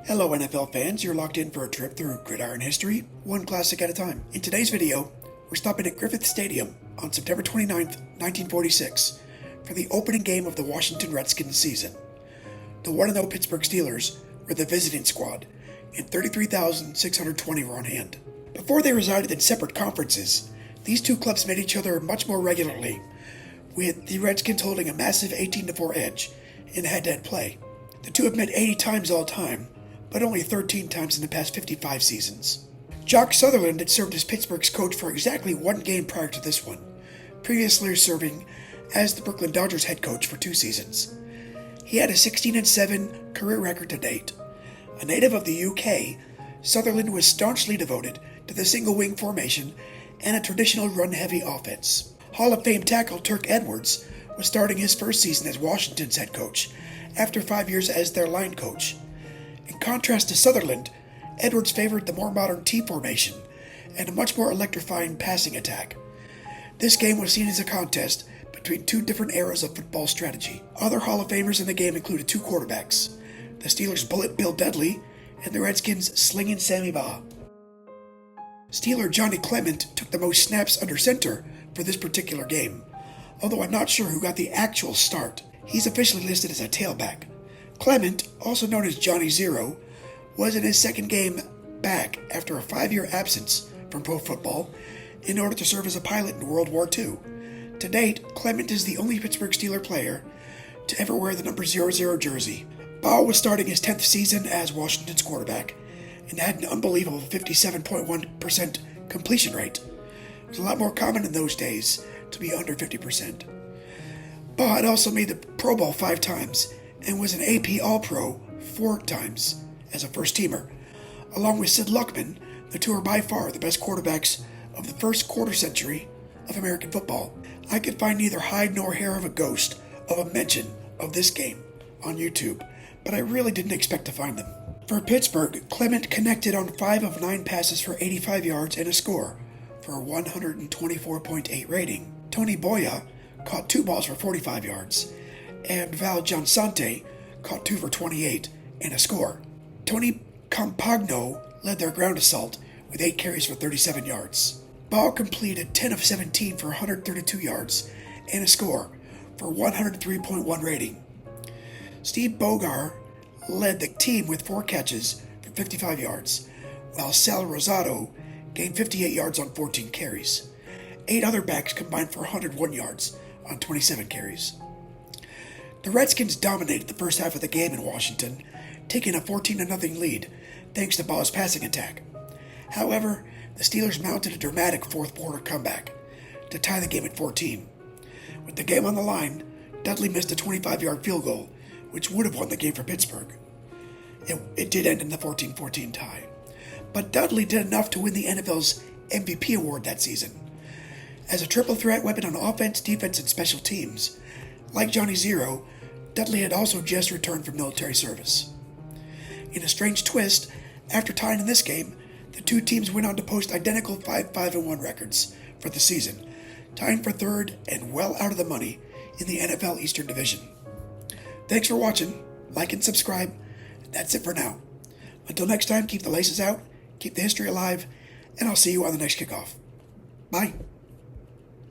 Hello NFL fans, you're locked in for a trip through Gridiron history, one classic at a time. In today's video, we're stopping at Griffith Stadium on September 29th, 1946 for the opening game of the Washington Redskins season. The 1-0 Pittsburgh Steelers were the visiting squad, and 33,620 were on hand. Before they resided in separate conferences, these two clubs met each other much more regularly, with the Redskins holding a massive 18-4 edge in head-to-head play. The two have met 80 times all time, but only 13 times in the past 55 seasons. Jock Sutherland had served as Pittsburgh's coach for exactly one game prior to this one, previously serving as the Brooklyn Dodgers head coach for 2 seasons. He had a 16-7 career record to date. A native of the UK, Sutherland was staunchly devoted to the single-wing formation and a traditional run-heavy offense. Hall of Fame tackle Turk Edwards was starting his first season as Washington's head coach, after 5 years as their line coach. In contrast to Sutherland, Edwards favored the more modern T formation and a much more electrifying passing attack. This game was seen as a contest between two different eras of football strategy. Other Hall of Famers in the game included 2 quarterbacks, the Steelers' Bullet Bill Dudley and the Redskins' Slingin' Sammy Baugh. Steeler Johnny Clement took the most snaps under center for this particular game, although I'm not sure who got the actual start. He's officially listed as a tailback. Clement, also known as Johnny Zero, was in his second game back after a 5-year absence from pro football in order to serve as a pilot in World War II. To date, Clement is the only Pittsburgh Steeler player to ever wear the number 00 jersey. Baugh was starting his 10th season as Washington's quarterback and had an unbelievable 57.1% completion rate. It was a lot more common in those days to be under 50%. Baugh had also made the Pro Bowl 5 times and was an AP All-Pro 4 times as a first-teamer. Along with Sid Luckman, the two are by far the best quarterbacks of the first quarter century of American football. I could find neither hide nor hair of a ghost of a mention of this game on YouTube, but I really didn't expect to find them. For Pittsburgh, Clement connected on 5 of 9 passes for 85 yards and a score for a 124.8 rating. Tony Boya caught 2 balls for 45 yards, and Val Giansante caught 2 for 28 and a score. Tony Campagno led their ground assault with 8 carries for 37 yards. Baugh completed 10 of 17 for 132 yards and a score for 103.1 rating. Steve Bogar led the team with 4 catches for 55 yards, while Sal Rosado gained 58 yards on 14 carries. 8 other backs combined for 101 yards on 27 carries. The Redskins dominated the first half of the game in Washington, taking a 14-0 lead thanks to Baugh's passing attack. However, the Steelers mounted a dramatic fourth-quarter comeback to tie the game at 14. With the game on the line, Dudley missed a 25-yard field goal, which would have won the game for Pittsburgh. It did end in the 14-14 tie. But Dudley did enough to win the NFL's MVP award that season. As a triple threat weapon on offense, defense, and special teams, like Johnny Zero, Dudley had also just returned from military service. In a strange twist, after tying in this game, the two teams went on to post identical 5-5-1 records for the season, tying for 3rd and well out of the money in the NFL Eastern Division. Thanks for watching. Like and subscribe. That's it for now. Until next time, keep the laces out, keep the history alive, and I'll see you on the next kickoff. Bye.